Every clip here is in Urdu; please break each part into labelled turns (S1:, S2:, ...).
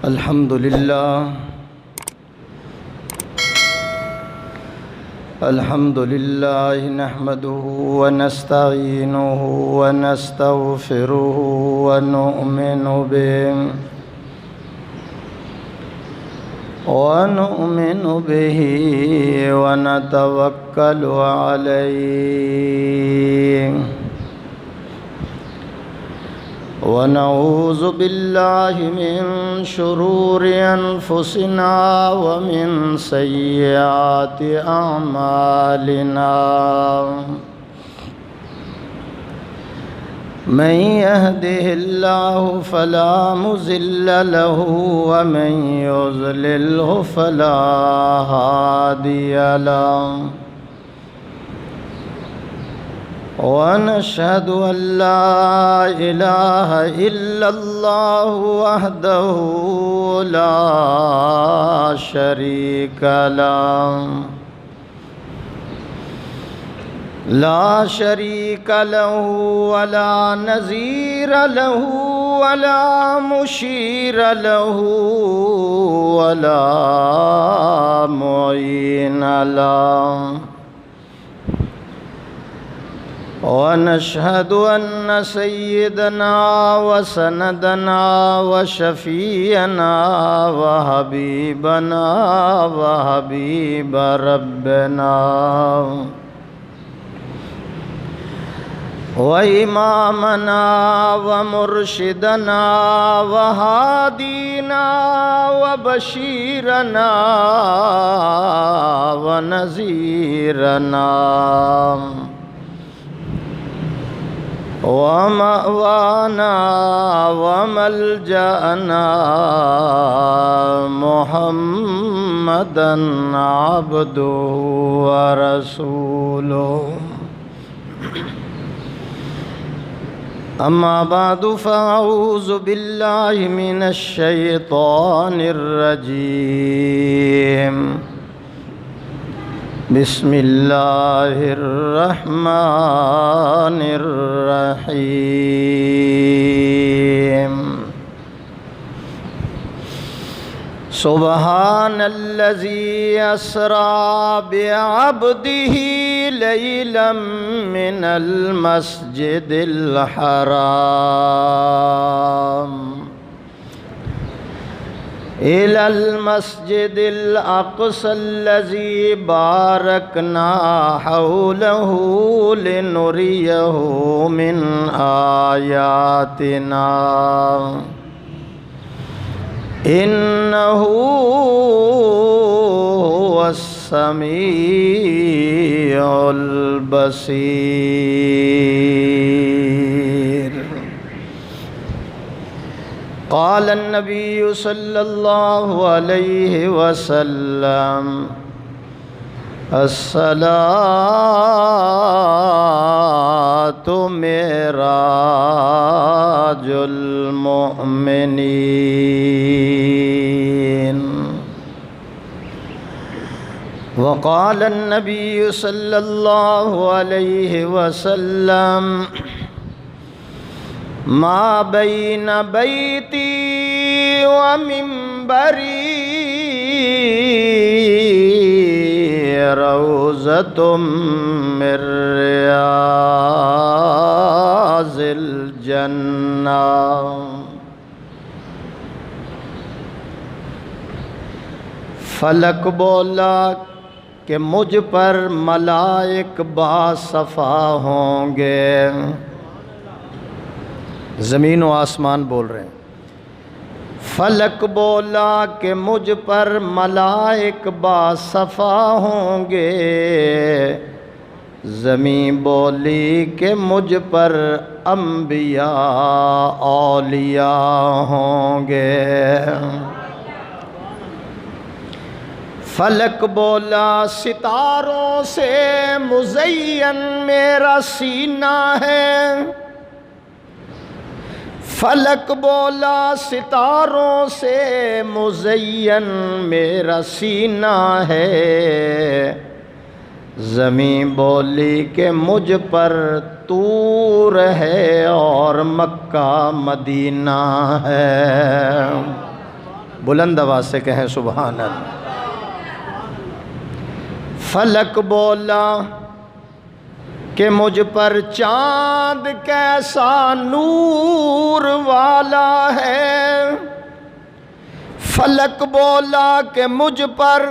S1: الحمد لله نحمده ونستعينه ونستغفره ونؤمن به ونتوكل عليه ونعوذ بالله من شرور أنفسنا ومن سيئات أعمالنا من يهده الله فلا مضل له ومن يضلله فلا هادي له ونشهد أن لا إله إلا الله وحده لا شريك له ولا نظير له ولا مشير له ولا معين له ونشهد أن سيدنا وسندنا وشفيعنا وحبيبنا وحبيب ربنا وإمامنا ومرشدنا وهادينا وبشيرنا ونذيرنا ومأوانا وملجأنا محمدا عبده ورسوله أما بعد فأعوذ بالله من الشيطان الرجيم بسم الله الرحمن الرحيم سبحان الذي أسرى بعبده ليلا من المسجد الحرام إلى المسجد الأقصى الذي باركنا حوله لنريه من آياتنا إنه هو السميع البصير قال النبي صلى الله عليه وسلم الصلاة معراج المؤمنين وقال النبي صلى الله عليه وسلم ما بين بيتي ومنبري روضة من رياض الجنة فلک بولا کہ مجھ پر ملائک باصفا ہوں گے. زمین و آسمان بول رہے ہیں. فلک بولا کہ مجھ پر ملائک باصفا ہوں گے. زمین بولی کہ مجھ پر انبیاء اولیاء ہوں گے. فلک بولا ستاروں سے مزین میرا سینہ ہے. فلک بولا ستاروں سے مزین میرا سینہ ہے. زمین بولی کہ مجھ پر طور ہے اور مکہ مدینہ ہے. بلند آواز سے کہیں سبحان اللہ۔ فلک بولا کہ مجھ پر چاند کیسا نور والا ہے، فلک بولا کہ مجھ پر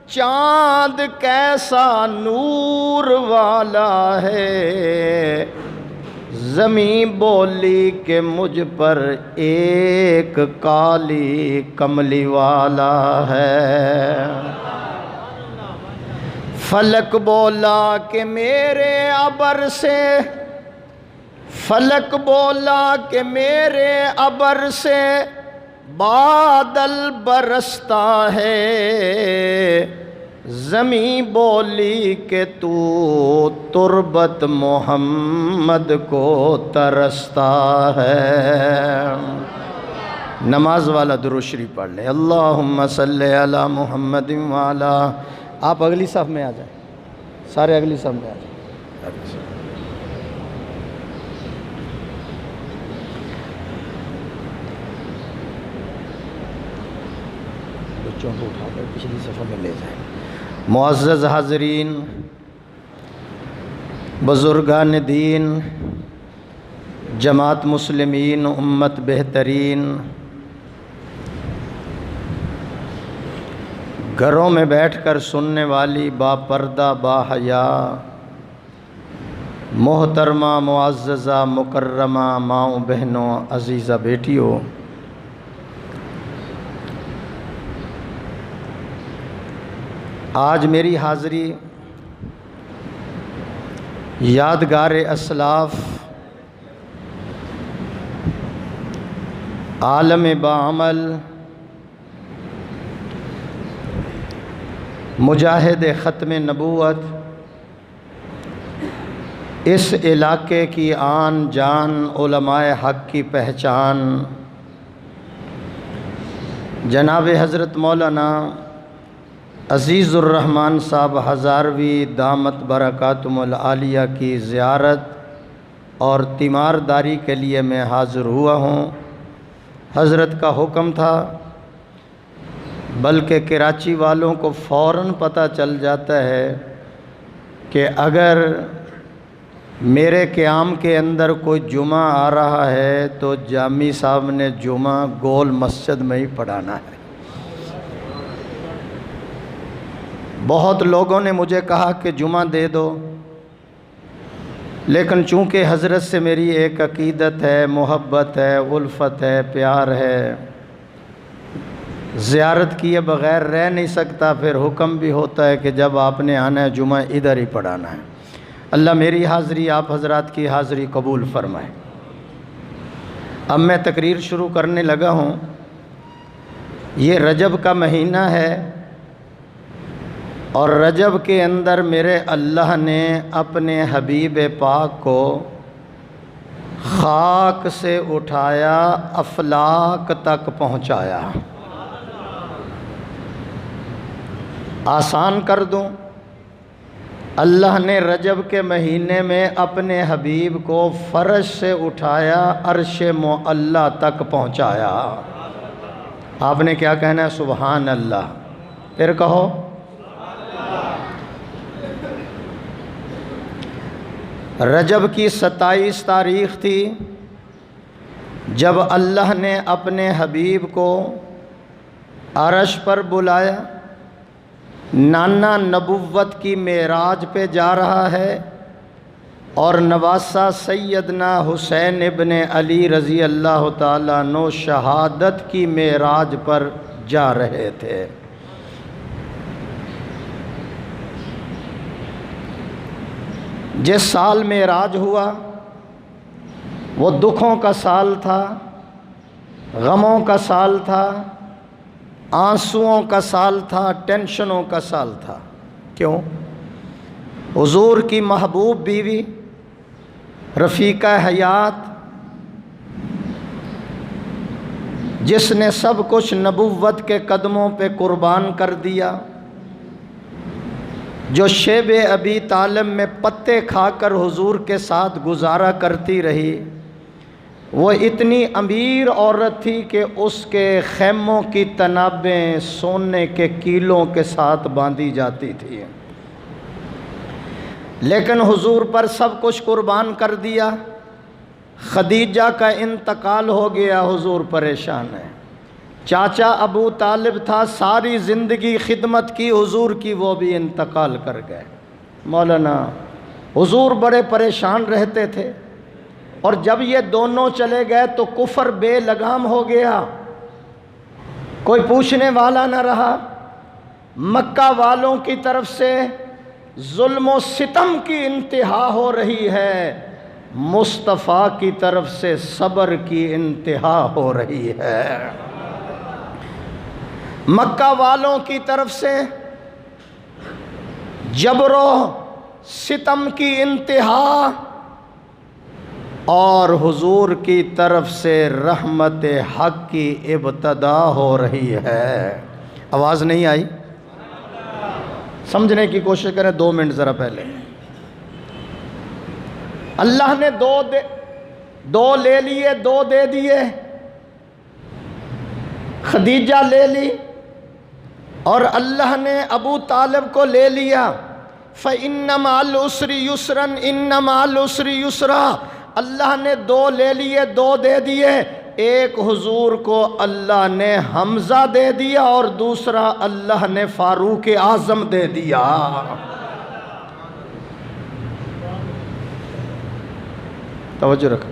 S1: چاند کیسا نور والا ہے، زمین بولی کہ مجھ پر ایک کالی کملی والا ہے، فلک بولا کہ میرے ابر سے، فلک بولا کہ میرے ابر سے بادل برستا ہے، زمین بولی کہ تو تربت محمد کو ترستا ہے۔ نماز والا درود شریف پڑھ لیں، اللہم صلی علی محمد وعلی۔ آپ اگلی صف میں آ جائیں، سارے اگلی صف میں آ جائیں۔ بچوں کو اٹھا کر پچھلی صف میں لے جائیں۔ معزز حاضرین، بزرگان دین، جماعت مسلمین، امت بہترین، گھروں میں بیٹھ کر سننے والی با پردہ با حیا محترمہ معززہ مکرمہ ماؤں بہنوں عزیزہ بیٹیوں، آج میری حاضری یادگار اسلاف، عالم بعمل، مجاہد ختم نبوت، اس علاقے کی آن جان، علماء حق کی پہچان، جناب حضرت مولانا عزیز الرحمن صاحب ہزاروی دامت برکاتہم العالیہ کی زیارت اور تیمارداری کے لیے میں حاضر ہوا ہوں۔ حضرت کا حکم تھا، بلکہ کراچی والوں کو فوراً پتہ چل جاتا ہے کہ اگر میرے قیام کے اندر کوئی جمعہ آ رہا ہے تو جامی صاحب نے جمعہ گول مسجد میں ہی پڑھانا ہے۔ بہت لوگوں نے مجھے کہا کہ جمعہ دے دو، لیکن چونکہ حضرت سے میری ایک عقیدت ہے، محبت ہے، الفت ہے، پیار ہے، زیارت کیے بغیر رہ نہیں سکتا، پھر حکم بھی ہوتا ہے کہ جب آپ نے آنا ہے جمعہ ادھر ہی پڑھانا ہے۔ اللہ میری حاضری آپ حضرات کی حاضری قبول فرمائے۔ اب میں تقریر شروع کرنے لگا ہوں۔ یہ رجب کا مہینہ ہے اور رجب کے اندر میرے اللہ نے اپنے حبیب پاک کو خاک سے اٹھایا، افلاک تک پہنچایا۔ آسان کر دوں، اللہ نے رجب کے مہینے میں اپنے حبیب کو فرش سے اٹھایا، عرش معلی تک پہنچایا۔ آپ نے کیا کہنا ہے؟ سبحان اللہ۔ پھر کہو رجب کی 27 تاریخ تھی جب اللہ نے اپنے حبیب کو عرش پر بلایا۔ نانا نبوت کی معراج پہ جا رہا ہے اور نواسہ سیدنا حسین ابن علی رضی اللہ تعالیٰ عنہ شہادت کی معراج پر جا رہے تھے۔ جس سال معراج ہوا وہ دکھوں کا سال تھا، غموں کا سال تھا، آنسوؤں کا سال تھا، ٹینشنوں کا سال تھا۔ کیوں؟ حضور کی محبوب بیوی، رفیقہ حیات، جس نے سب کچھ نبوت کے قدموں پہ قربان کر دیا، جو شیب ابی طالب میں پتے کھا کر حضور کے ساتھ گزارا کرتی رہی، وہ اتنی امیر عورت تھی کہ اس کے خیموں کی تنابیں سونے کے کیلوں کے ساتھ باندھی جاتی تھی، لیکن حضور پر سب کچھ قربان کر دیا۔ خدیجہ کا انتقال ہو گیا، حضور پریشان ہے۔ چاچا ابو طالب تھا، ساری زندگی خدمت کی حضور کی، وہ بھی انتقال کر گئے۔ مولانا حضور بڑے پریشان رہتے تھے، اور جب یہ دونوں چلے گئے تو کفر بے لگام ہو گیا، کوئی پوچھنے والا نہ رہا۔ مکہ والوں کی طرف سے ظلم و ستم کی انتہا ہو رہی ہے، مصطفیٰ کی طرف سے صبر کی انتہا ہو رہی ہے۔ مکہ والوں کی طرف سے جبر و ستم کی انتہا، اور حضور کی طرف سے رحمت حق کی ابتدا ہو رہی ہے۔ آواز نہیں آئی؟ سمجھنے کی کوشش کریں 2 منٹ ذرا پہلے۔ اللہ نے دو لے لیے، 2 دے دیے۔ خدیجہ لے لی، اور اللہ نے ابو طالب کو لے لیا۔ فَإِنَّ مَعَ الْعُسْرِ يُسْرًا إِنَّ مَعَ الْعُسْرِ يُسْرًا، اللہ نے 2 لے لیے، 2 دے دیے۔ ایک حضور کو اللہ نے حمزہ دے دیا، اور دوسرا اللہ نے فاروق اعظم دے دیا۔ توجہ رکھو،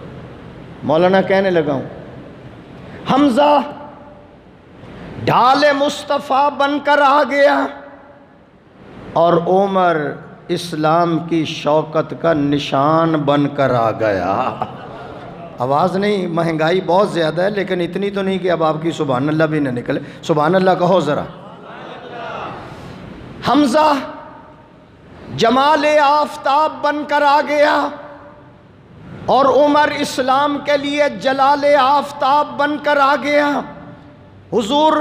S1: مولانا کہنے لگا ہوں، حمزہ ڈھال مصطفیٰ بن کر آ گیا، اور عمر اسلام کی شوکت کا نشان بن کر آ گیا۔ آواز نہیں، مہنگائی بہت زیادہ ہے، لیکن اتنی تو نہیں کہ اب آپ کی سبحان اللہ بھی نہ نکلے۔ سبحان اللہ کہو ذرا۔ حمزہ جمال آفتاب بن کر آ گیا، اور عمر اسلام کے لیے جلال آفتاب بن کر آ گیا۔ حضور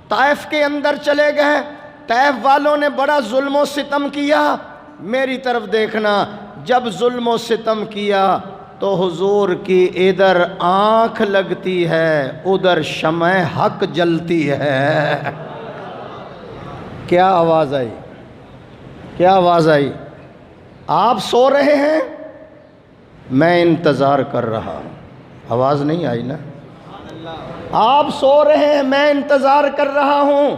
S1: طائف کے اندر چلے گئے، طائف والوں نے بڑا ظلم و ستم کیا۔ میری طرف دیکھنا، جب ظلم و ستم کیا تو حضور کی ادھر آنکھ لگتی ہے، ادھر شمع حق جلتی ہے۔ کیا آواز آئی؟ کیا آواز آئی؟ آپ سو رہے ہیں، میں انتظار کر رہا ہوں۔ آواز نہیں آئی نا؟ آپ سو رہے ہیں، میں انتظار کر رہا ہوں۔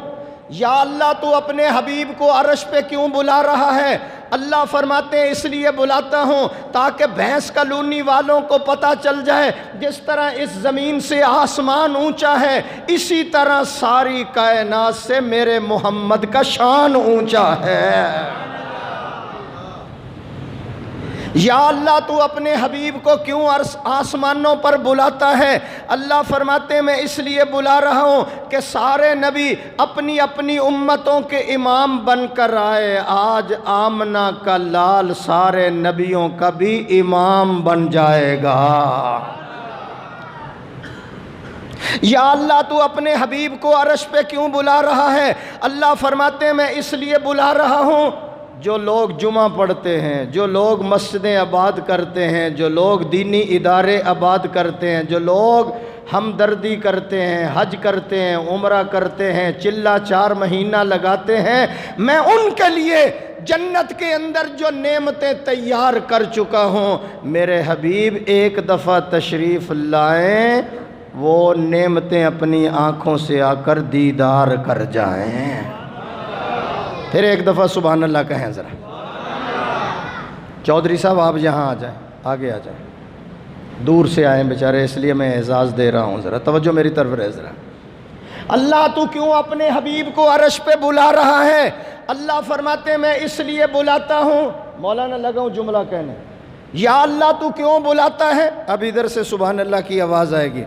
S1: یا اللہ تو اپنے حبیب کو عرش پہ کیوں بلا رہا ہے؟ اللہ فرماتے ہیں اس لیے بلاتا ہوں تاکہ بھینس کلونی والوں کو پتہ چل جائے، جس طرح اس زمین سے آسمان اونچا ہے، اسی طرح ساری کائنات سے میرے محمد کا شان اونچا ہے۔ یا اللہ تو اپنے حبیب کو کیوں آسمانوں پر بلاتا ہے؟ اللہ فرماتے ہیں میں اس لیے بلا رہا ہوں کہ سارے نبی اپنی اپنی امتوں کے امام بن کر آئے۔ آج آمنہ کا لال سارے نبیوں کا بھی امام بن جائے گا۔ یا اللہ تو اپنے حبیب کو عرش پہ کیوں بلا رہا ہے؟ اللہ فرماتے ہیں میں اس لیے بلا رہا ہوں، جو لوگ جمعہ پڑھتے ہیں، جو لوگ مسجدیں آباد کرتے ہیں، جو لوگ دینی ادارے آباد کرتے ہیں، جو لوگ ہمدردی کرتے ہیں، حج کرتے ہیں، عمرہ کرتے ہیں، چلہ 4 مہینہ لگاتے ہیں، میں ان کے لیے جنت کے اندر جو نعمتیں تیار کر چکا ہوں، میرے حبیب ایک دفعہ تشریف لائیں، وہ نعمتیں اپنی آنکھوں سے آ کر دیدار کر جائیں۔ پھر ایک دفعہ سبحان اللہ کہیں ذرا۔ چودھری صاحب آپ یہاں آ جائیں، آگے آ جائیں، دور سے آئیں بیچارے، اس لیے میں اعزاز دے رہا ہوں، ذرا توجہ میری طرف رہے ذرا۔ اللہ تو کیوں اپنے حبیب کو عرش پہ بلا رہا ہے؟ اللہ فرماتے ہیں میں اس لیے بلاتا ہوں، مولانا لگا ہوں جملہ کہنے، یا اللہ تو کیوں بلاتا ہے؟ اب ادھر سے سبحان اللہ کی آواز آئے گی۔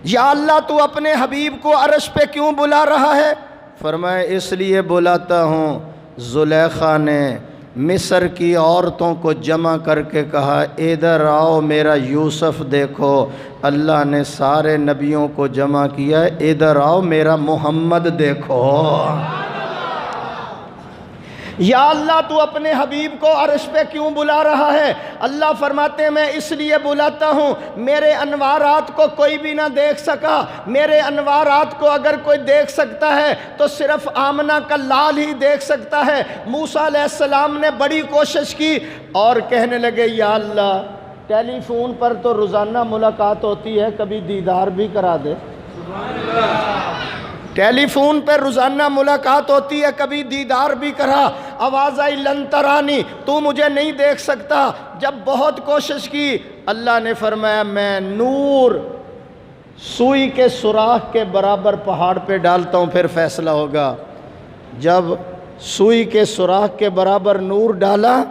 S1: یا اللہ تو اپنے حبیب کو عرش پہ کیوں بلا رہا ہے؟ فرمایا اس لیے بلاتا ہوں، زلیخا نے مصر کی عورتوں کو جمع کر کے کہا ادھر آؤ میرا یوسف دیکھو، اللہ نے سارے نبیوں کو جمع کیا، ادھر آؤ میرا محمد دیکھو۔ یا اللہ تو اپنے حبیب کو عرش پہ کیوں بلا رہا ہے؟ اللہ فرماتے ہیں میں اس لیے بلاتا ہوں، میرے انوارات کو کوئی بھی نہ دیکھ سکا، میرے انوارات کو اگر کوئی دیکھ سکتا ہے تو صرف آمنہ کا لال ہی دیکھ سکتا ہے۔ موسیٰ علیہ السلام نے بڑی کوشش کی اور کہنے لگے یا اللہ ٹیلی فون پر تو روزانہ ملاقات ہوتی ہے، کبھی دیدار بھی کرا دے۔ ٹیلی فون پر روزانہ ملاقات ہوتی ہے، کبھی دیدار بھی کرا۔ آواز آئی لن ترانی، تو مجھے نہیں دیکھ سکتا۔ جب بہت کوشش کی اللہ نے فرمایا میں نور سوئی کے سوراخ کے برابر پہاڑ پہ ڈالتا ہوں، پھر فیصلہ ہوگا۔ جب سوئی کے سوراخ کے برابر نور ڈالا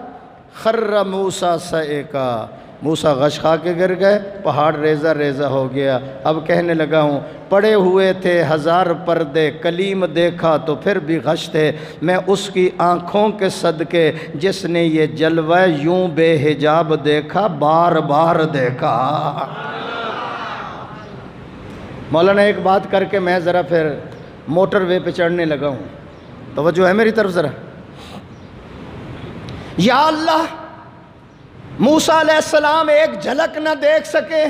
S1: خر موسیٰ صعقا، موسیٰ غش کھا کے گر گئے، پہاڑ ریزہ ریزہ ہو گیا۔ اب کہنے لگا ہوں پڑے ہوئے تھے ہزار پردے، کلیم دیکھا تو پھر بھی غش تھے، میں اس کی آنکھوں کے صدقے جس نے یہ جلوہ یوں بے حجاب دیکھا بار بار دیکھا۔ مولانا ایک بات کر کے میں ذرا پھر موٹر وے پہ چڑھنے لگا ہوں، توجہ ہے میری طرف ذرا۔ یا اللہ موسیٰ علیہ السلام ایک جھلک نہ دیکھ سکے۔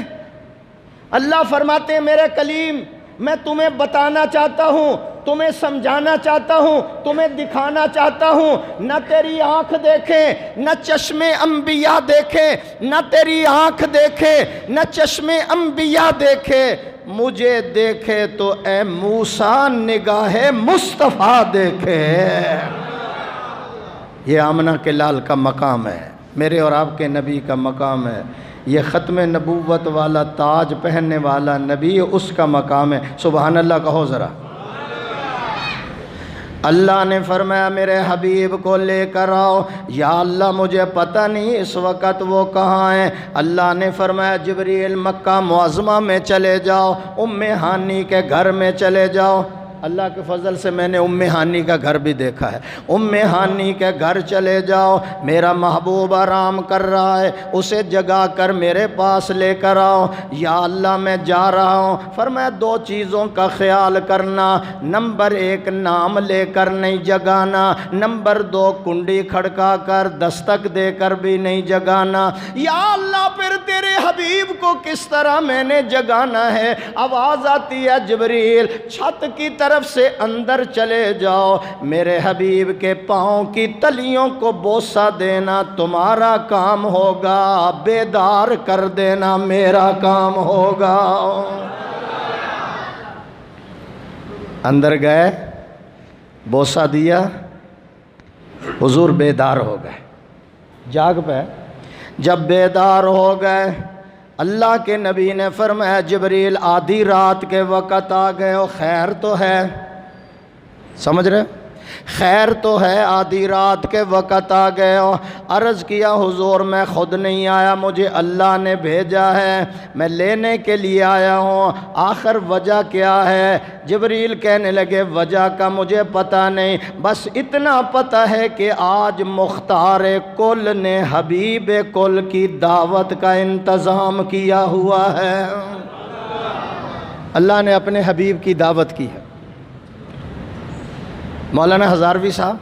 S1: اللہ فرماتے ہیں میرے کلیم میں تمہیں بتانا چاہتا ہوں، تمہیں سمجھانا چاہتا ہوں، تمہیں دکھانا چاہتا ہوں۔ نہ تیری آنکھ دیکھے، نہ چشمے انبیاء دیکھے، نہ تیری آنکھ دیکھے، نہ چشمے انبیاء دیکھے، مجھے دیکھے تو اے موسیٰ نگاہ مصطفیٰ دیکھے۔ یہ آمنہ کے لال کا مقام ہے، میرے اور آپ کے نبی کا مقام ہے۔ یہ ختم نبوت والا تاج پہننے والا نبی اس کا مقام ہے۔ سبحان اللہ کہو ذرا۔ اللہ نے فرمایا میرے حبیب کو لے کر آؤ۔ یا اللہ مجھے پتہ نہیں اس وقت وہ کہاں ہیں۔ اللہ نے فرمایا جبریل مکہ معظمہ میں چلے جاؤ، ام ہانی کے گھر میں چلے جاؤ۔ اللہ کے فضل سے میں نے ام ہانی کا گھر بھی دیکھا ہے۔ ام ہانی کے گھر چلے جاؤ، میرا محبوب آرام کر رہا ہے، اسے جگا کر میرے پاس لے کر آؤ۔ یا اللہ میں جا رہا ہوں۔ فرمایا دو چیزوں کا خیال کرنا، نمبر ایک نام لے کر نہیں جگانا، نمبر دو کنڈی کھڑکا کر دستک دے کر بھی نہیں جگانا۔ یا اللہ پھر تیرے حبیب کو کس طرح میں نے جگانا ہے؟ آواز آتی ہے جبریل چھت کی طرف سے اندر چلے جاؤ، میرے حبیب کے پاؤں کی تلیوں کو بوسہ دینا تمہارا کام ہوگا، بیدار کر دینا میرا کام ہوگا۔ اندر گئے، بوسہ دیا، حضور بیدار ہو گئے، جاگ پہ۔ جب بیدار ہو گئے اللہ کے نبی نے فرمایا جبریل آدھی رات کے وقت آ گئے ہو، خیر تو ہے؟ سمجھ رہے؟ خیر تو ہے، آدھی رات کے وقت آ گئے ہو۔ عرض کیا حضور میں خود نہیں آیا، مجھے اللہ نے بھیجا ہے، میں لینے کے لیے آیا ہوں۔ آخر وجہ کیا ہے؟ جبریل کہنے لگے وجہ کا مجھے پتہ نہیں، بس اتنا پتہ ہے کہ آج مختار کل نے حبیب کل کی دعوت کا انتظام کیا ہوا ہے۔ اللہ نے اپنے حبیب کی دعوت کی ہے۔ مولانا ہزاروی صاحب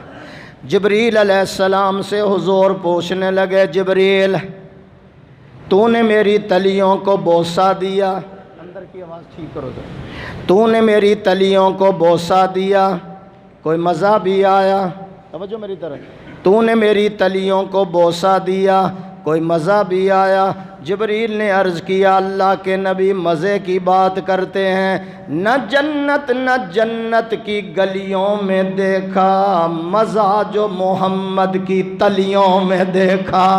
S1: جبریل علیہ السلام سے حضور پوچھنے لگے جبریل تو نے میری تلیوں کو بوسہ دیا، اندر کی آواز ٹھیک کرو تو نے میری تلیوں کو بوسہ دیا، کوئی مزہ بھی آیا؟ توجہ میری طرف۔ تو نے میری تلیوں کو بوسہ دیا، کوئی مزہ بھی آیا؟ جبریل نے عرض کیا اللہ کے نبی مزے کی بات کرتے ہیں، نہ جنت کی گلیوں میں دیکھا مزہ جو محمد کی تلیوں میں دیکھا۔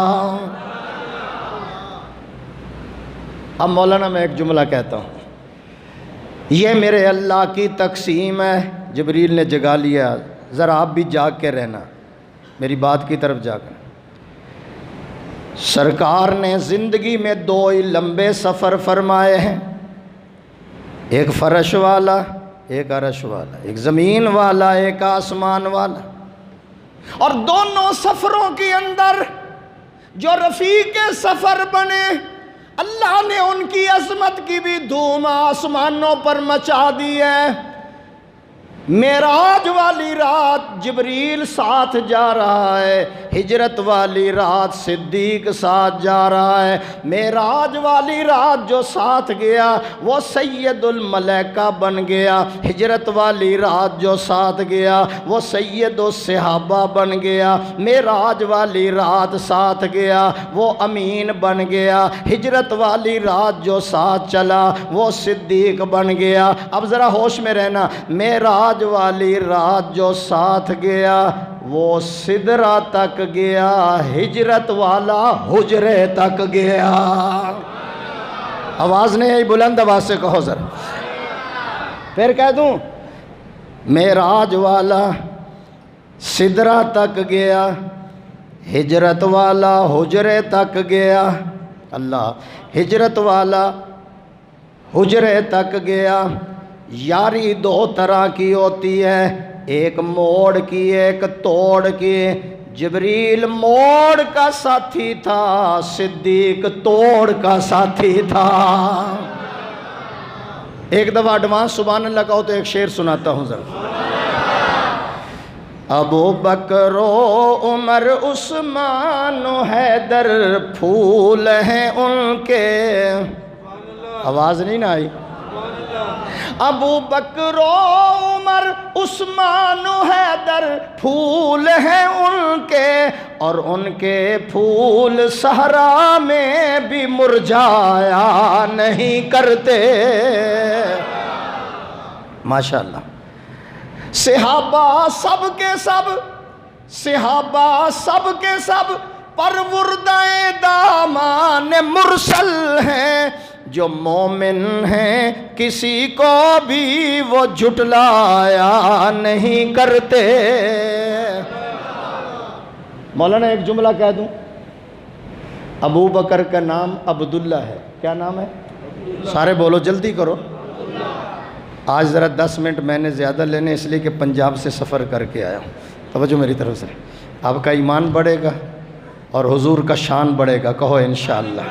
S1: اب مولانا میں ایک جملہ کہتا ہوں، یہ میرے اللہ کی تقسیم ہے۔ جبریل نے جگا لیا، ذرا آپ بھی جاگ کے رہنا، میری بات کی طرف جاگ۔ سرکار نے زندگی میں دو ہی لمبے سفر فرمائے ہیں، ایک فرش والا ایک عرش والا، ایک زمین والا ایک آسمان والا، اور دونوں سفروں کے اندر جو رفیق سفر بنے اللہ نے ان کی عظمت کی بھی دھوم آسمانوں پر مچا دی ہے۔ معراج والی رات جبریل ساتھ جا رہا ہے، ہجرت والی رات صدیق ساتھ جا رہا ہے۔ معراج والی رات جو ساتھ گیا وہ سید الملائکہ بن گیا، ہجرت والی رات جو ساتھ گیا وہ سید الصحابہ بن گیا، معراج والی رات ساتھ گیا وہ امین بن گیا، ہجرت والی رات جو ساتھ چلا وہ صدیق بن گیا۔ اب ذرا ہوش میں رہنا، معراج والی رات جو ساتھ گیا وہ سدرہ تک گیا، ہجرت والا حجرے تک گیا۔ آواز نہیں آئی؟ بلند آواز سے کہو ذرا، پھر کہہ دوں، معراج والا سدرہ تک گیا، ہجرت والا حجرے تک گیا۔ اللہ، ہجرت والا حجرے تک گیا۔ یاری دو طرح کی ہوتی ہے، ایک موڑ کی ایک توڑ کی۔ جبریل موڑ کا ساتھی تھا، صدیق توڑ کا ساتھی تھا۔ ایک دفعہ ایڈوانس سبحان اللہ کہو تو ایک شعر سناتا ہوں ذرا۔ ابو بکر و عمر عثمان و حیدر پھول ہیں ان کے۔ آواز نہیں نہ آئی؟ ابو بکر و عمر عثمان و حیدر پھول ہیں ان کے، اور ان کے پھول صحرا میں بھی مرجھایا نہیں کرتے۔ ماشاءاللہ، صحابہ سب کے سب، صحابہ سب کے سب پروردہ دامان مرسل ہیں، جو مومن ہیں کسی کو بھی وہ جھٹلایا نہیں کرتے۔ مولانا ایک جملہ کہہ دوں، ابو بکر کا نام عبداللہ ہے۔ کیا نام ہے؟ سارے بولو، جلدی کرو۔ آج ذرا 10 منٹ میں نے زیادہ لینے اس لیے کہ پنجاب سے سفر کر کے آیا ہوں۔ توجہ میری طرف سے، آپ کا ایمان بڑھے گا اور حضور کا شان بڑھے گا، کہو انشاءاللہ۔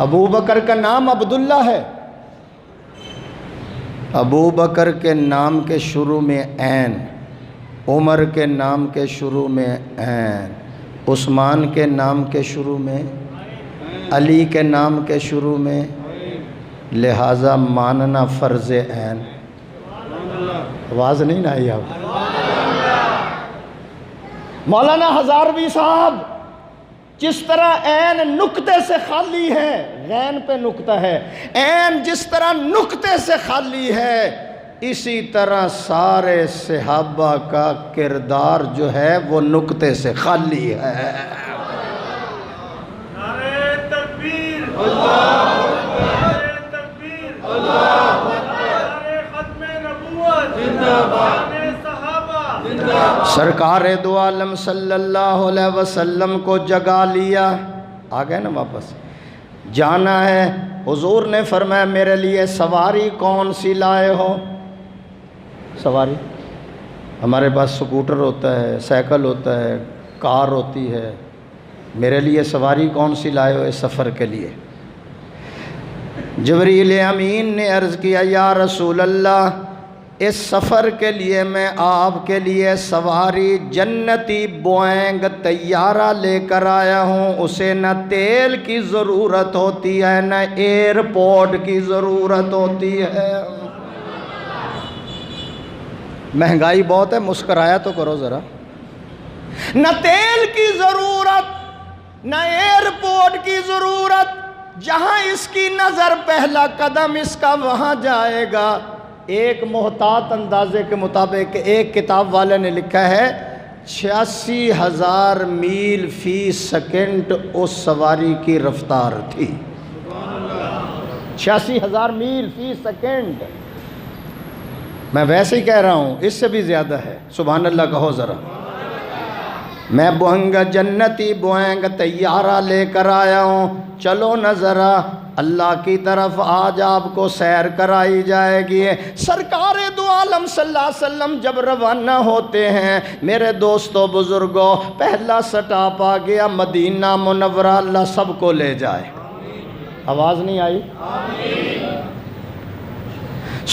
S1: ابو بکر کا نام عبداللہ ہے۔ ابو بکر کے نام کے شروع میں عین، عمر کے نام کے شروع میں عین، عثمان کے نام کے شروع میں، علی کے نام کے شروع میں، لہٰذا ماننا فرض عین۔ آواز نہیں نہ آئی آپ؟ مولانا ہزاروی صاحب، جس طرح عین نقطے سے خالی ہے، غین پہ نقطہ ہے، عین جس طرح نقطے سے خالی ہے، اسی طرح سارے صحابہ کا کردار جو ہے وہ نقطے سے خالی ہے۔ نعرہ تکبیر، اللہ اکبر، تکبیر، اللہ اکبر، ختم نبوت، زندہ باد، سرکار دو عالم صلی اللہ علیہ وسلم کو جگا لیا۔ آ گئے نا واپس، جانا ہے۔ حضور نے فرمایا میرے لیے سواری کون سی لائے ہو؟ سواری ہمارے پاس سکوٹر ہوتا ہے، سائیکل ہوتا ہے، کار ہوتی ہے، میرے لیے سواری کون سی لائے ہو اس سفر کے لیے؟ جبریل امین نے عرض کیا یا رسول اللہ، اس سفر کے لیے میں آپ کے لیے سواری جنتی بوئنگ طیارہ لے کر آیا ہوں۔ اسے نہ تیل کی ضرورت ہوتی ہے نہ ایئرپورٹ کی ضرورت ہوتی ہے۔ مہنگائی بہت ہے، مسکرایا تو کرو ذرا۔ نہ تیل کی ضرورت نہ ایئرپورٹ کی ضرورت، جہاں اس کی نظر پہلا قدم اس کا وہاں جائے گا۔ ایک محتاط اندازے کے مطابق ایک کتاب والے نے لکھا ہے 86,000 میل فی سیکنڈ اس سواری کی رفتار تھی۔ 86,000 میل فی سیکنڈ، میں ویسے ہی کہہ رہا ہوں، اس سے بھی زیادہ ہے۔ سبحان اللہ کہو ذرا۔ میں بوئنگ جنتی بوئنگ طیارہ لے کر آیا ہوں، چلو نہ ذرا اللہ کی طرف، آج آپ کو سیر کرائی جائے گی۔ سرکار دو عالم صلی اللہ علیہ وسلم جب روانہ ہوتے ہیں، میرے دوستو بزرگوں، پہلا سٹاپ آ گیا مدینہ منورہ، اللہ سب کو لے جائے۔ آواز نہیں آئی؟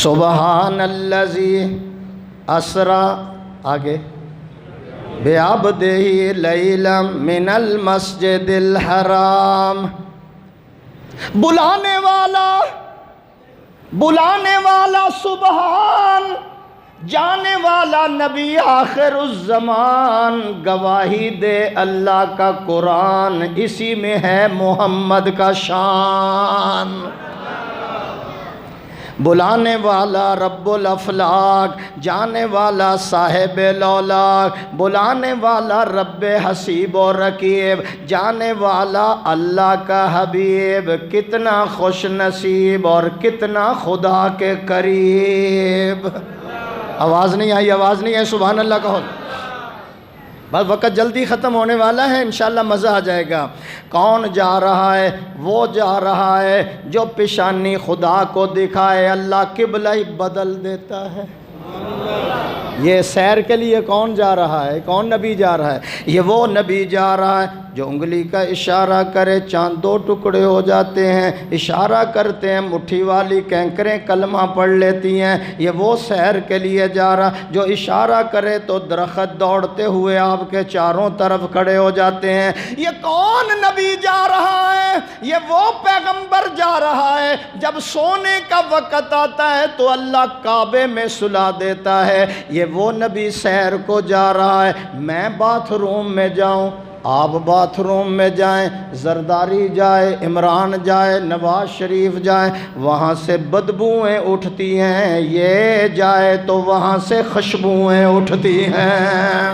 S1: سبحان الذی اسرا آگے بعبدہ لیلا من المسجد الحرام. بلانے والا سبحان، جانے والا نبی آخر الزمان، گواہی دے اللہ کا قرآن، اسی میں ہے محمد کا شان. بلانے والا رب الافلاق، جانے والا صاحب لولاق، بلانے والا رب حسیب و رقیب، جانے والا اللہ کا حبیب. کتنا خوش نصیب اور کتنا خدا کے قریب. آواز نہیں آئی، آواز نہیں ہے، سبحان اللہ کہو. بس وقت جلدی ختم ہونے والا ہے، انشاءاللہ مزہ آ جائے گا. کون جا رہا ہے؟ وہ جا رہا ہے جو پیشانی خدا کو دکھائے. اللہ قبلہ ہی بدل دیتا ہے. یہ سیر کے لیے کون جا رہا ہے؟ کون نبی جا رہا ہے؟ یہ وہ نبی جا رہا ہے جو انگلی کا اشارہ کرے چاند 2 ٹکڑے ہو جاتے ہیں. اشارہ کرتے ہیں مٹھی والی کینکریں کلمہ پڑھ لیتی ہیں. یہ وہ سیر کے لیے جا رہا جو اشارہ کرے تو درخت دوڑتے ہوئے آپ کے چاروں طرف کھڑے ہو جاتے ہیں. یہ کون نبی جا رہا ہے؟ یہ وہ پیغمبر جا رہا ہے جب سونے کا وقت آتا ہے تو اللہ کعبے میں سلا دیتا ہے. یہ وہ نبی سیر کو جا رہا ہے. میں باتھ روم میں جاؤں، آپ باتھ روم میں جائیں، زرداری جائے، عمران جائے، نواز شریف جائیں، وہاں سے بدبوئیں اٹھتی ہیں. یہ جائے تو وہاں سے خوشبوئیں اٹھتی ہیں.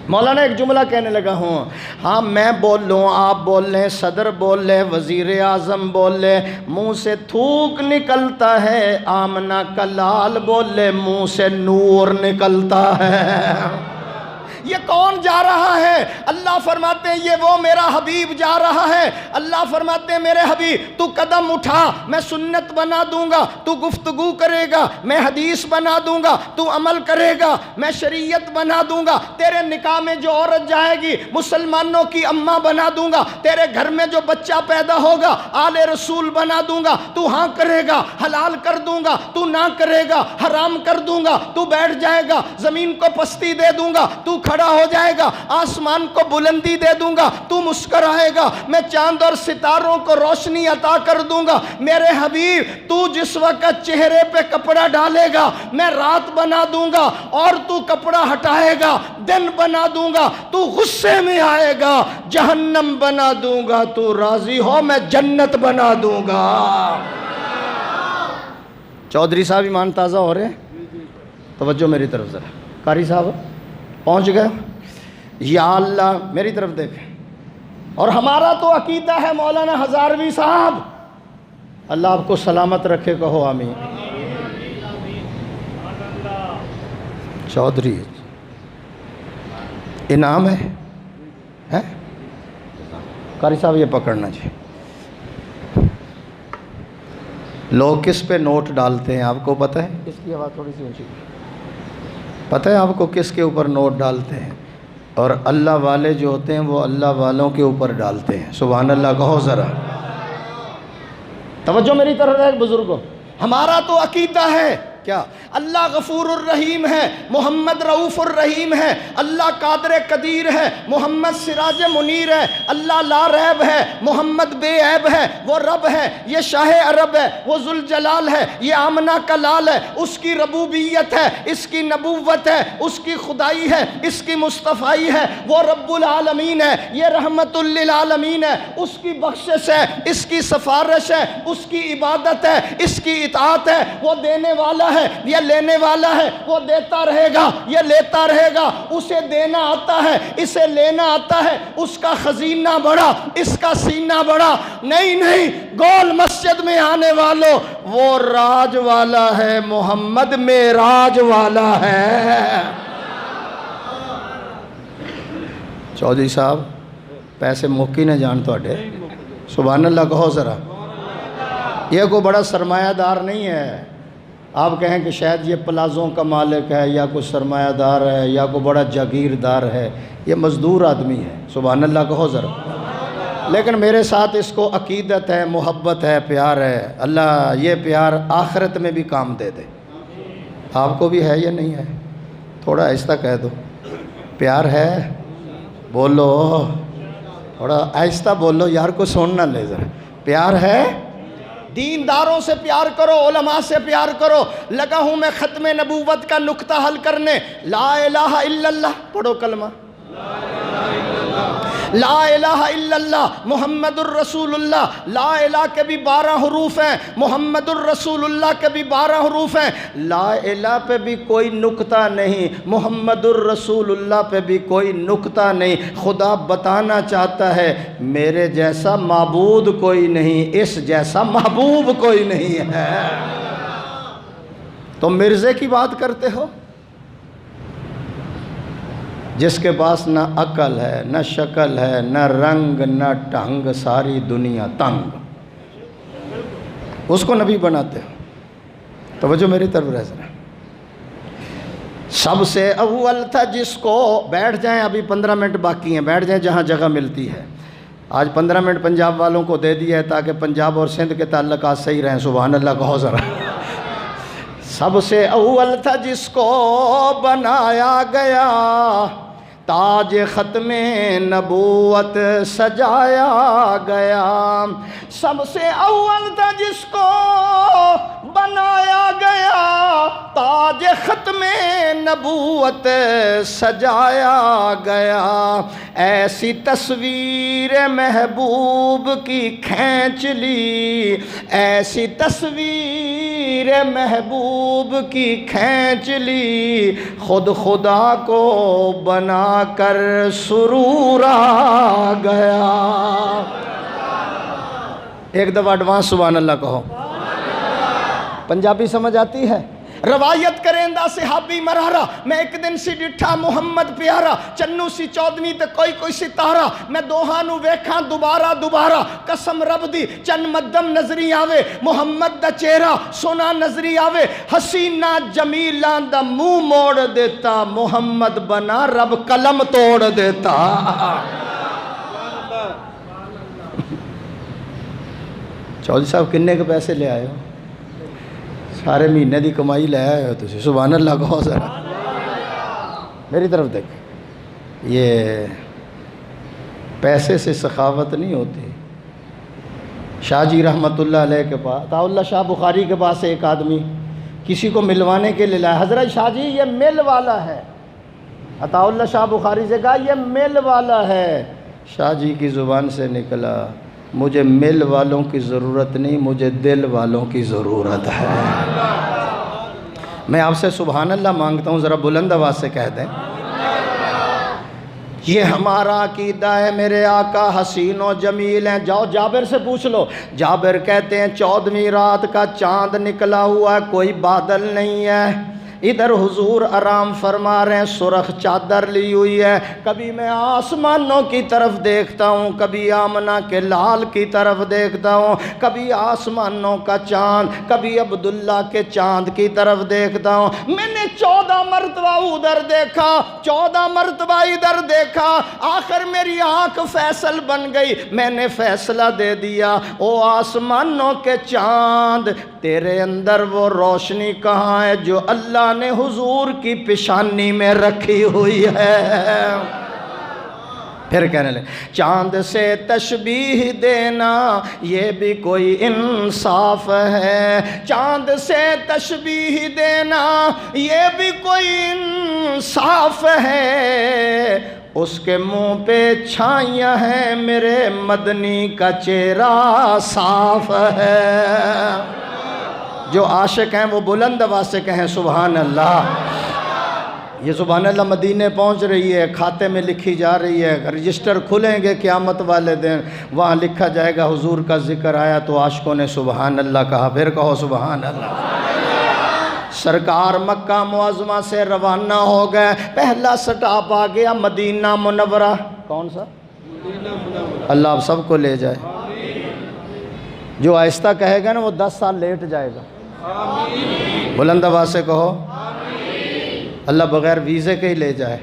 S1: مولانا ایک جملہ کہنے لگا ہوں، ہاں میں بول لوں، آپ بول لیں، صدر بول لیں، وزیر اعظم بول لیں، منہ سے تھوک نکلتا ہے. آمنہ کا لال بول لے، منہ سے نور نکلتا ہے. یہ کون جا رہا ہے؟ اللہ فرماتے ہیں یہ وہ میرا حبیب جا رہا ہے. اللہ فرماتے ہیں میرے حبیب تو قدم اٹھا، میں سنت بنا دوں گا، تو گفتگو کرے گا، میں حدیث بنا دوں گا، تو عمل کرے گا، میں شریعت بنا دوں گا. تیرے نکاح میں جو عورت جائے گی مسلمانوں کی اماں بنا دوں گا. تیرے گھر میں جو بچہ پیدا ہوگا آل رسول بنا دوں گا. تو ہاں کرے گا حلال کر دوں گا، تو نہ کرے گا حرام کر دوں گا. تو بیٹھ جائے گا زمین کو پستی دے دوں گا، تو کھڑا ہو جائے گا آسمان کو بلندی دے دوں گا. تو مسکرائے گا، میں چاند اور ستاروں کو روشنی عطا کر دوں گا. میرے حبیب تو جس وقت چہرے پہ کپڑا ڈالے گا میں رات بنا دوں گا، اور تو کپڑا ہٹائے گا دن بنا دوں گا. تو غصے میں آئے گا جہنم بنا دوں گا، تو راضی ہو میں جنت بنا دوں گا. چودھری صاحب ایمان تازہ ہو رہے ہیں؟ توجہ میری طرف ذرا. قاری صاحب پہنچ گئے؟ یا اللہ میری طرف دیکھیں. اور ہمارا تو عقیدہ ہے مولانا ہزاروی صاحب، اللہ آپ کو سلامت رکھے، کہو آمین. چودھری انعام ہے؟ قاری صاحب یہ پکڑنا جی. لوگ کس پہ نوٹ ڈالتے ہیں آپ کو پتہ ہے؟ اس کی آواز تھوڑی سی اونچی. پتہ ہے آپ کو کس کے اوپر نوٹ ڈالتے ہیں؟ اور اللہ والے جو ہوتے ہیں وہ اللہ والوں کے اوپر ڈالتے ہیں. سبحان اللہ کہو ذرا. توجہ میری طرف ہے بزرگوں. ہمارا تو عقیدہ ہے کیا؟ اللہ غفور الرحیم ہے، محمد رؤوف الرحیم ہے، اللہ قادر قدیر ہے، محمد سراج منیر ہے، اللہ لا ریب ہے، محمد بے عیب ہے، وہ رب ہے، یہ شاہ عرب ہے، وہ ذوالجلال ہے، یہ آمنہ کا لال ہے. اس کی ربوبیت ہے، اس کی نبوت ہے، اس کی خدائی ہے، اس کی مصطفائی ہے. وہ رب العالمین ہے، یہ رحمت للعالمین ہے. اس کی بخشش ہے، اس کی سفارش ہے، اس کی عبادت ہے، اس کی اطاعت ہے. وہ دینے والا ہے، یہ لینے والا ہے. وہ دیتا رہے گا، یہ لیتا رہے گا. اسے دینا آتا ہے، اسے لینا آتا ہے. اس کا خزینہ بڑا، اس کا سینہ بڑا. نہیں، گول مسجد میں آنے والوں وہ راج والا ہے، محمد معراج والا ہے. چودھری صاحب پیسے مکی نہ جان توڑے. سبحان اللہ کہو ذرا. یہ کوئی بڑا سرمایہ دار نہیں ہے. آپ کہیں کہ شاید یہ پلازوں کا مالک ہے یا کوئی سرمایہ دار ہے یا کوئی بڑا جاگیردار ہے. یہ مزدور آدمی ہے. سبحان اللہ کہو ذرا. لیکن میرے ساتھ اس کو عقیدت ہے، محبت ہے، پیار ہے۔ اللہ یہ پیار آخرت میں بھی کام دے دے۔ آپ کو بھی ہے یا نہیں ہے؟ تھوڑا آہستہ کہہ دو، پیار ہے؟ بولو، تھوڑا آہستہ بولو یار، کو سن نہ لے ذرا۔ پیار ہے؟ دینداروں سے پیار کرو، علماء سے پیار کرو۔ لگا ہوں میں ختم نبوت کا نکتہ حل کرنے۔ لا الہ الا اللہ پڑھو کلمہ، لا الہ الا اللہ محمد الرسول اللہ۔ لا الہ کے بھی 12 حروف ہیں، محمد الرسول اللہ کے بھی 12 حروف ہیں۔ لا الہ پہ بھی کوئی نکتہ نہیں، محمد الرسول اللہ پہ بھی کوئی نکتہ نہیں۔ خدا بتانا چاہتا ہے میرے جیسا معبود کوئی نہیں، اس جیسا محبوب کوئی نہیں ہے۔ تم مرزے کی بات کرتے ہو، جس کے پاس نہ عقل ہے، نہ شکل ہے، نہ رنگ، نہ ٹھنگ، ساری دنیا تنگ، اس کو نبی بناتے ہو۔ توجہ میری طرف رہ ذرا۔ سب سے اول تھا جس کو، بیٹھ جائیں ابھی 15 منٹ باقی ہیں، بیٹھ جائیں جہاں جگہ ملتی ہے۔ آج 15 منٹ پنجاب والوں کو دے دیا ہے تاکہ پنجاب اور سندھ کے تعلقات صحیح رہیں۔ سبحان اللہ کہو ذرا۔ سب سے اول تھا جس کو بنایا گیا، تاج ختم نبوت سجایا گیا۔ سب سے اول تھا جس کو بنایا گیا، تاج ختم نبوت سجایا گیا۔ ایسی تصویر محبوب کی کھینچ لی، ایسی تصویر محبوب کی کھینچ لی، خود خدا کو بنا کر سرور آ گیا۔ ایک دفعہ ایڈوانس سبحان اللہ کہو۔ پنجابی سمجھ آتی ہے؟ روایت کریں دا صحابی مرارا، میں ایک دن سی ڈٹھا محمد پیارا، چنو سی چودویں تے کوئی ستارہ، میں دوہاں نو ویکھاں دوبارہ، قسم رب دی چن مدم نظری آوے، محمد دا چہرہ سونا نظری آوے، حسینہ جمیلاں دا منہ موڑ دیتا، محمد بنا رب قلم توڑ دیتا۔ چودھری صاحب کنے کے پیسے لے آئے ہو؟ سارے مہینے دی کمائی لے آئے ہو تسی، سبحان اللہ کہو ذرا۔ میری طرف دیکھ، یہ پیسے سے سخاوت نہیں ہوتی۔ شاہ جی رحمت اللہ علیہ کے پاس، عطا اللہ شاہ بخاری کے پاس ایک آدمی کسی کو ملوانے کے لیے لایا، حضرت شاہ جی یہ مل والا ہے۔ عطا اللہ شاہ بخاری سے کہا یہ مل والا ہے۔ شاہ جی کی زبان سے نکلا، مجھے مل والوں کی ضرورت نہیں، مجھے دل والوں کی ضرورت ہے۔ میں آپ سے سبحان اللہ مانگتا ہوں، ذرا بلند آواز سے کہہ دیں۔ یہ ہمارا عقیدہ ہے، میرے آقا حسین و جمیل ہیں۔ جاؤ جابر سے پوچھ لو، جابر کہتے ہیں 14ویں رات کا چاند نکلا ہوا ہے، کوئی بادل نہیں ہے، ادھر حضور آرام فرما رہے ہیں، سرخ چادر لی ہوئی ہے۔ کبھی میں آسمانوں کی طرف دیکھتا ہوں، کبھی آمنہ کے لال کی طرف دیکھتا ہوں، کبھی آسمانوں کا چاند، کبھی عبداللہ کے چاند کی طرف دیکھتا ہوں۔ میں نے 14 مرتبہ ادھر دیکھا، 14 مرتبہ ادھر دیکھا، آخر میری آنکھ فیصل بن گئی، میں نے فیصلہ دے دیا، او آسمانوں کے چاند، تیرے اندر وہ روشنی کہاں ہے جو اللہ نے حضور کی پیشانی میں رکھی ہوئی ہے؟ پھر کہنے لگے چاند سے تشبیہ دینا یہ بھی کوئی انصاف ہے، چاند سے تشبیہ دینا یہ بھی کوئی انصاف ہے، اس کے منہ پہ چھائیاں ہیں، میرے مدنی کا چہرہ صاف ہے۔ جو عاشق ہیں وہ بلند آواز سے کہیں سبحان اللہ۔ یہ سبحان اللہ مدینے پہنچ رہی ہے، کھاتے میں لکھی جا رہی ہے، رجسٹر کھلیں گے قیامت والے دن، وہاں لکھا جائے گا حضور کا ذکر آیا تو عاشقوں نے سبحان اللہ کہا۔ پھر کہو سبحان اللہ۔ سرکار مکہ معظمہ سے روانہ ہو گئے، پہلا سٹاپ آ گیا مدینہ منورہ۔ کون سا؟ اللہ آپ سب کو لے جائے۔ جو آہستہ کہے گا نا وہ 10 سال لیٹ جائے گا۔ بلند آواز سے کہو اللہ بغیر ویزے کے ہی لے جائے،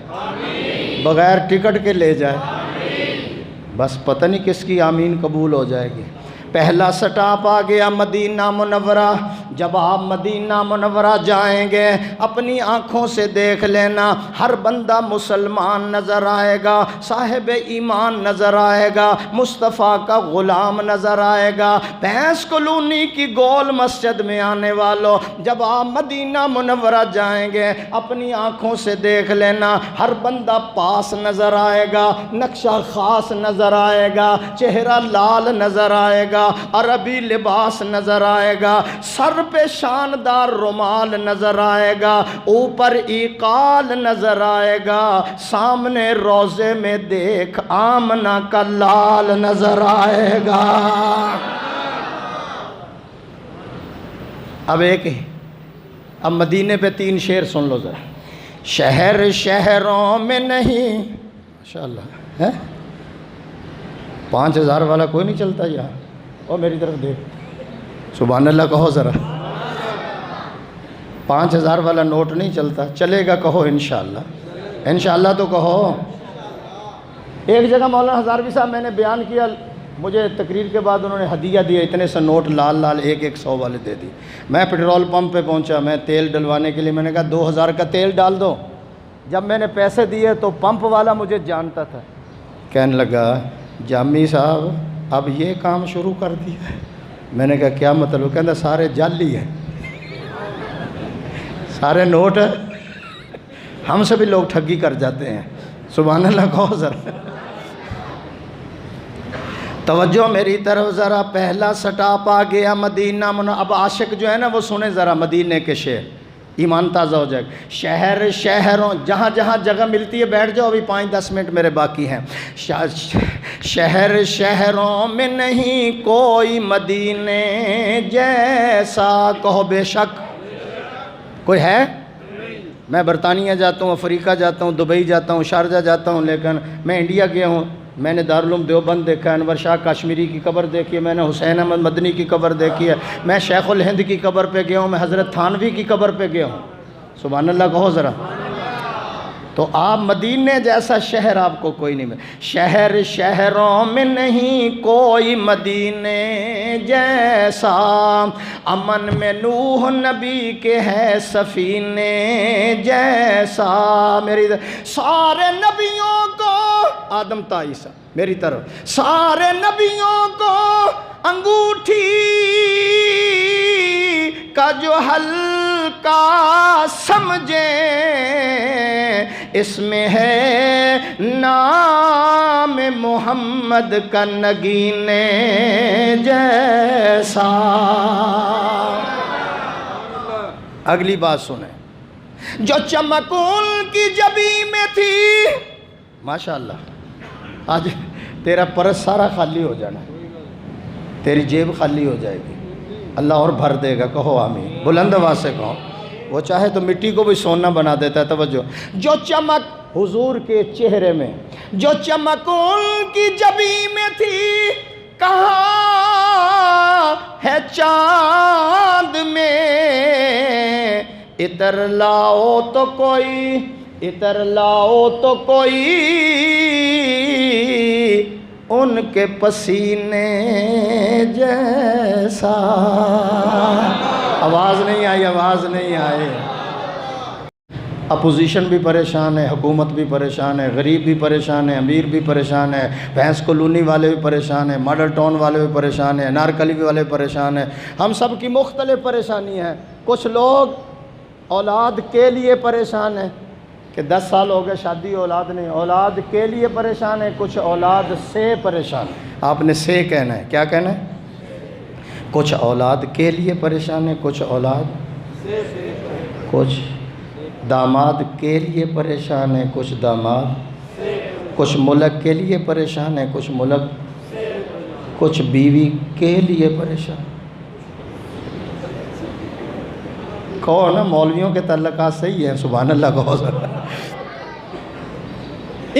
S1: بغیر ٹکٹ کے لے جائے، بس پتہ نہیں کس کی آمین قبول ہو جائے گی۔ پہلا سٹاپ آ گیا مدینہ منورہ۔ جب آپ مدینہ منورہ جائیں گے اپنی آنکھوں سے دیکھ لینا، ہر بندہ مسلمان نظر آئے گا، صاحب ایمان نظر آئے گا، مصطفیٰ کا غلام نظر آئے گا۔ بھینس کلونی کی گول مسجد میں آنے والوں، جب آپ مدینہ منورہ جائیں گے اپنی آنکھوں سے دیکھ لینا، ہر بندہ پاس نظر آئے گا، نقشہ خاص نظر آئے گا، چہرہ لال نظر آئے گا، عربی لباس نظر آئے گا، سر پہ شاندار رومال نظر آئے گا، اوپر ایقال نظر آئے گا، سامنے روضے میں دیکھ آمنہ کا لال نظر آئے گا۔ اب اب مدینے پہ 3 شعر سن لو ذرا۔ شہر شہروں میں نہیں، ماشاءاللہ ہے 5000 والا کوئی نہیں چلتا یہاں، اور میری طرف دیکھ، سبحان اللہ کہو ذرا۔ 5000 والا نوٹ نہیں چلتا، چلے گا کہو انشاءاللہ، انشاءاللہ تو کہو۔ ایک جگہ مولانا ہزاروی صاحب میں نے بیان کیا، مجھے تقریر کے بعد انہوں نے ہدیہ دیا، اتنے سے نوٹ لال لال 100 والے دے دی۔ میں پیٹرول پمپ پہ پہنچا، میں تیل ڈلوانے کے لیے میں نے کہا 2000 کا تیل ڈال دو۔ جب میں نے پیسے دیے تو پمپ والا مجھے جانتا تھا، کہنے لگا جامی صاحب اب یہ کام شروع کر دیا ہے۔ میں نے کہا کیا مطلب؟ کہتا سارے جعلی ہیں، سارے نوٹ ہیں، ہم سے بھی لوگ ٹھگی کر جاتے ہیں۔ سبحان اللہ کہو ذرا۔ توجہ میری طرف ذرا، پہلا سٹاپ آ گیا مدینہ منورہ۔ اب عاشق جو ہے نا وہ سنیں ذرا مدینے کے شعر، ایمان تازہ ہو جائے گا۔ شہر شہروں، جہاں جہاں جگہ ملتی ہے بیٹھ جاؤ، ابھی 5-10 منٹ میرے باقی ہیں۔ شہر شہروں میں نہیں کوئی مدینے جیسا، کہو بے شک۔ کوئی ہے؟ میں برطانیہ جاتا ہوں، افریقہ جاتا ہوں، دبئی جاتا ہوں، شارجہ جاتا ہوں، لیکن میں انڈیا گیا ہوں، میں نے دارالعلوم دیوبند دیکھا ہے، انور شاہ کاشمیری کی قبر دیکھی ہے، میں نے حسین احمد مدنی کی قبر دیکھی ہے، میں شیخ الہند کی قبر پہ گیا ہوں، میں حضرت تھانوی کی قبر پہ گیا ہوں۔ سبحان اللہ کہو ذرا۔ تو آپ مدینے جیسا شہر آپ کو کوئی نہیں ملے۔ شہر شہروں میں نہیں کوئی مدینے جیسا، امن میں نوح نبی کے ہے سفینے جیسا۔ میری سارے نبیوں کو، آدم تا عیسیٰ میری طرف، سارے نبیوں کو انگوٹھی کا جو حلقہ سمجھیں، اس میں ہے نام محمد کا نگینے جیسا۔ اگلی بات سنیں، جو چمک ان کی جبی میں تھی، ماشاءاللہ آج تیرا پرس سارا خالی ہو جانا، تیری جیب خالی ہو جائے گی، اللہ اور بھر دے گا، کہو آمین، بلند آواز سے کہو۔ وہ چاہے تو مٹی کو بھی سونا بنا دیتا ہے۔ توجہ، جو چمک حضور کے چہرے میں، جو چمک ان کی جبی میں تھی، کہاں ہے چاند میں؟ اتر لاؤ تو کوئی، اتر لاؤ تو کوئی ان کے پسینے جیسا۔ آواز نہیں آئی، آواز نہیں آئی۔ اپوزیشن بھی پریشان ہے، حکومت بھی پریشان ہے، غریب بھی پریشان ہے، امیر بھی پریشان ہے، بھینس کلونی والے بھی پریشان ہیں، ماڈل ٹاؤن والے بھی پریشان ہیں، نارکلی والے بھی پریشان ہیں۔ ہم سب کی مختلف پریشانی ہیں۔ کچھ لوگ اولاد کے لیے پریشان ہیں کہ 10 سال ہو گئے شادی اولاد نہیں، اولاد کے لیے پریشان ہے۔ کچھ اولاد سے پریشان ہے۔ آپ نے سے کہنا ہے، کیا کہنا ہے؟ کچھ اولاد کے لیے پریشان ہے، کچھ اولاد، کچھ داماد کے لیے پریشان ہے، کچھ داماد، کچھ ملک کے لیے پریشان ہے، کچھ ملک، کچھ بیوی کے لیے پریشان۔ کہو نا مولویوں کے تعلقات صحیح ہیں، سبحان اللہ کہو ذرا۔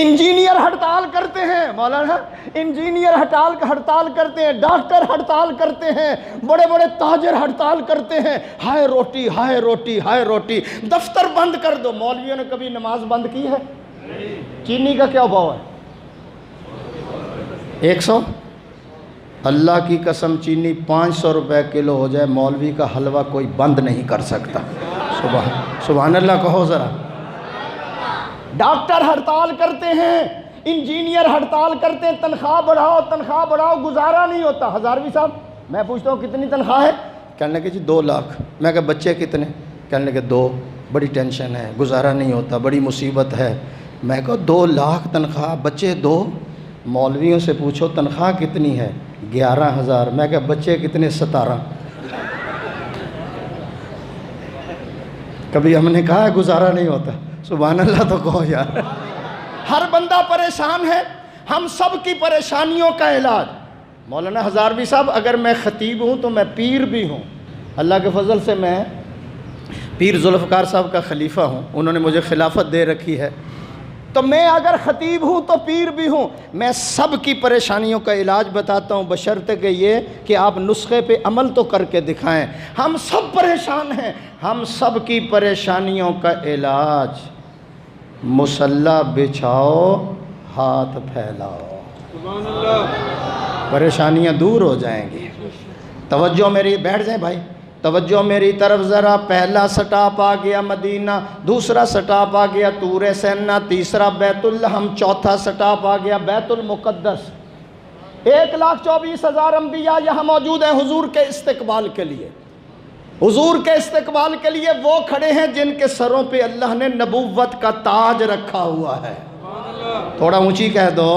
S1: انجینئر ہڑتال کرتے ہیں، مولانا انجینئر ہڑتال کرتے ہیں، ڈاکٹر ہڑتال کرتے ہیں، بڑے بڑے تاجر ہڑتال کرتے ہیں، ہائے روٹی ہائے روٹی ہائے روٹی، دفتر بند کر دو۔ مولویوں نے کبھی نماز بند کی ہے؟ چینی کا کیا بھاؤ ہے؟ 100 اللہ کی قسم چینی 500 روپے کلو ہو جائے مولوی کا حلوہ کوئی بند نہیں کر سکتا. سبحان اللہ کہو ذرا. ڈاکٹر ہڑتال کرتے ہیں، انجینئر ہڑتال کرتے ہیں، تنخواہ بڑھاؤ، گزارا نہیں ہوتا. ہزاروی صاحب میں پوچھتا ہوں کتنی تنخواہ ہے؟ کہنے لگے جی 2 لاکھ. میں کہا بچے کتنے؟ کہنے لگے 2. بڑی ٹینشن ہے، گزارا نہیں ہوتا، بڑی مصیبت ہے. میں کہا 2 لاکھ تنخواہ، بچے 2. مولویوں سے پوچھو تنخواہ کتنی ہے؟ 11,000. میں کہا بچے کتنے؟ 17. کبھی ہم نے کہا ہے گزارا نہیں ہوتا؟ سبحان اللہ تو کہو یار. ہر بندہ پریشان ہے، ہم سب کی پریشانیوں کا علاج. مولانا ہزاروی صاحب اگر میں خطیب ہوں تو میں پیر بھی ہوں. اللہ کے فضل سے میں پیر ذوالفقار صاحب کا خلیفہ ہوں، انہوں نے مجھے خلافت دے رکھی ہے. تو میں اگر خطیب ہوں تو پیر بھی ہوں. میں سب کی پریشانیوں کا علاج بتاتا ہوں، بشرطے کہ یہ کہ آپ نسخے پہ عمل تو کر کے دکھائیں. ہم سب پریشان ہیں، ہم سب کی پریشانیوں کا علاج مصلی بچھاؤ، ہاتھ پھیلاؤ، سبحان اللہ، پریشانیاں دور ہو جائیں گی. توجہ میری، بیٹھ جائیں بھائی، توجہ میری طرف ذرا. پہلا سٹاپ آ گیا مدینہ، دوسرا سٹاپ آ گیا طور سینا، تیسرا بیت الحم، چوتھا سٹاپ آ گیا بیت المقدس. 1,24,000 انبیاء یہاں موجود ہیں حضور کے استقبال کے لیے. حضور کے استقبال کے لیے وہ کھڑے ہیں جن کے سروں پہ اللہ نے نبوت کا تاج رکھا ہوا ہے. تھوڑا اونچی کہہ دو.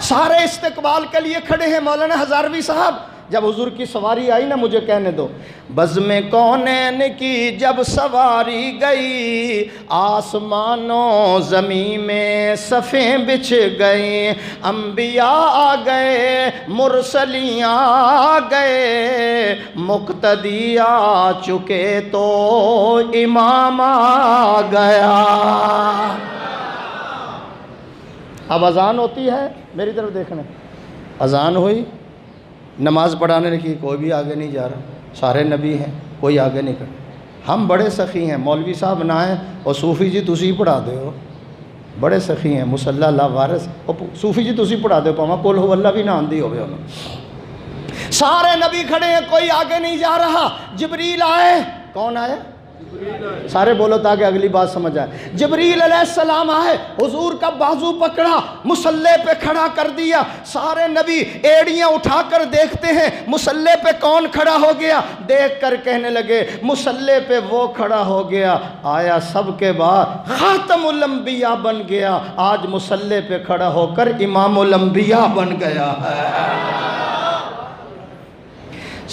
S1: سارے استقبال کے لیے کھڑے ہیں. مولانا ہزاروی صاحب جب حضور کی سواری آئی نا، مجھے کہنے دو، بزم کونین کی جب سواری گئی، آسمانوں زمین میں صفیں بچھ گئیں، انبیاء آ گئے، مرسلیاں آ گئے، مقتدی آ چکے تو امام آ گیا. اب اذان ہوتی ہے، میری طرف دیکھنا. اذان ہوئی، نماز پڑھانے کی، کوئی بھی آگے نہیں جا رہا. سارے نبی ہیں، کوئی آگے نہیں کرتا. ہم بڑے سخی ہیں، مولوی صاحب نہ آئیں اور صوفی جی تسی پڑھا دے ہو. بڑے سخی ہیں، مصلی لا وارث. صوفی جی تسی پڑھا دے پاما قل ہو اللہ بھی نہ آندھی ہوئے انہوں. سارے نبی کھڑے ہیں، کوئی آگے نہیں جا رہا. جبریل آئے. کون آئے؟ سارے بولو تاکہ اگلی بات سمجھ آئے. جبریل علیہ السلام آئے، حضور کا بازو پکڑا، مصلی پہ کھڑا کر دیا. سارے نبی ایڑیاں اٹھا کر دیکھتے ہیں مصلی پہ کون کھڑا ہو گیا. دیکھ کر کہنے لگے مصلی پہ وہ کھڑا ہو گیا. آیا سب کے بعد خاتم الانبیاء بن گیا. آج مصلی پہ کھڑا ہو کر امام الانبیاء بن گیا ہے.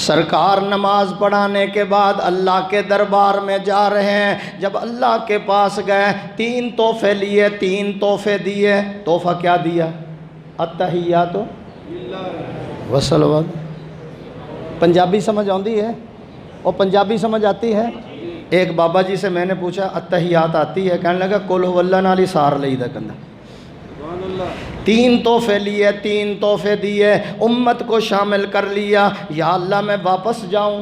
S1: سرکار نماز پڑھانے کے بعد اللہ کے دربار میں جا رہے ہیں. جب اللہ کے پاس گئے 3 تحفے لیے، 3 تحفے دیے. تحفہ کیا دیا؟ التحیات والصلوات. پنجابی سمجھ آتی ہے؟ اور پنجابی سمجھ آتی ہے؟ ایک بابا جی سے میں نے پوچھا التحیات آتی ہے؟ کہنے لگا قل هو اللہ نالی سار لئی دا کندہ. 3 تحفے لیے، 3 تحفے دیے، امت کو شامل کر لیا. یا اللہ میں واپس جاؤں.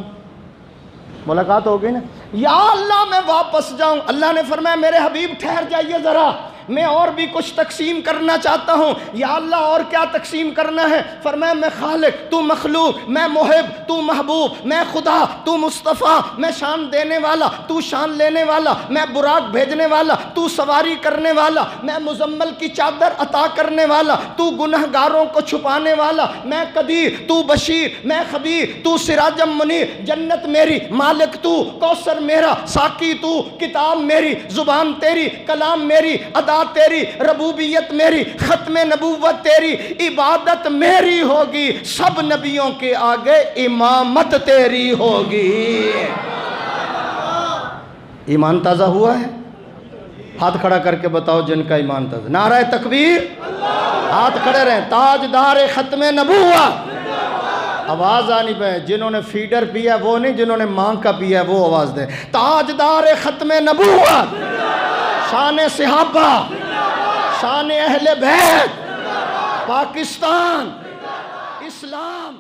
S1: ملاقات ہو گئی نا. یا اللہ میں واپس جاؤں. اللہ نے فرمایا میرے حبیب ٹھہر جائیے ذرا، میں اور بھی کچھ تقسیم کرنا چاہتا ہوں. یا اللہ اور کیا تقسیم کرنا ہے؟ فرمایا میں خالق، تو مخلوق، میں محب، تو محبوب، میں خدا، تو مصطفیٰ، میں شان دینے والا، تو شان لینے والا، میں براق بھیجنے والا، تو سواری کرنے والا، میں مزمل کی چادر عطا کرنے والا، تو گنہگاروں کو چھپانے والا، میں قدیر، تو بشیر، میں خبیر، تو سراجم منیر. جنت میری، مالک تو، کوثر میرا، ساقی تو، کتاب میری، زبان تیری، کلام میری، ادا تیری، ربوبیت میری، ختم نبوت تیری، عبادت میری ہوگی. سب نبیوں کے آگے امامت تیری ہوگی. ایمان تازہ ہوا ہے؟ ہاتھ کھڑا کر کے بتاؤ جن کا ایمان تازہ. نعرہ تکبیر. ہاتھ کھڑے رہیں. تاجدار ختم نبوت. آواز آنی پہ. جنہوں نے فیڈر پیا وہ نہیں، جنہوں نے مانگ کا پیا وہ آواز دیں. تاجدار ختم نبوت، شان صحابہ، شان اہل بیت، پاکستان، اسلام.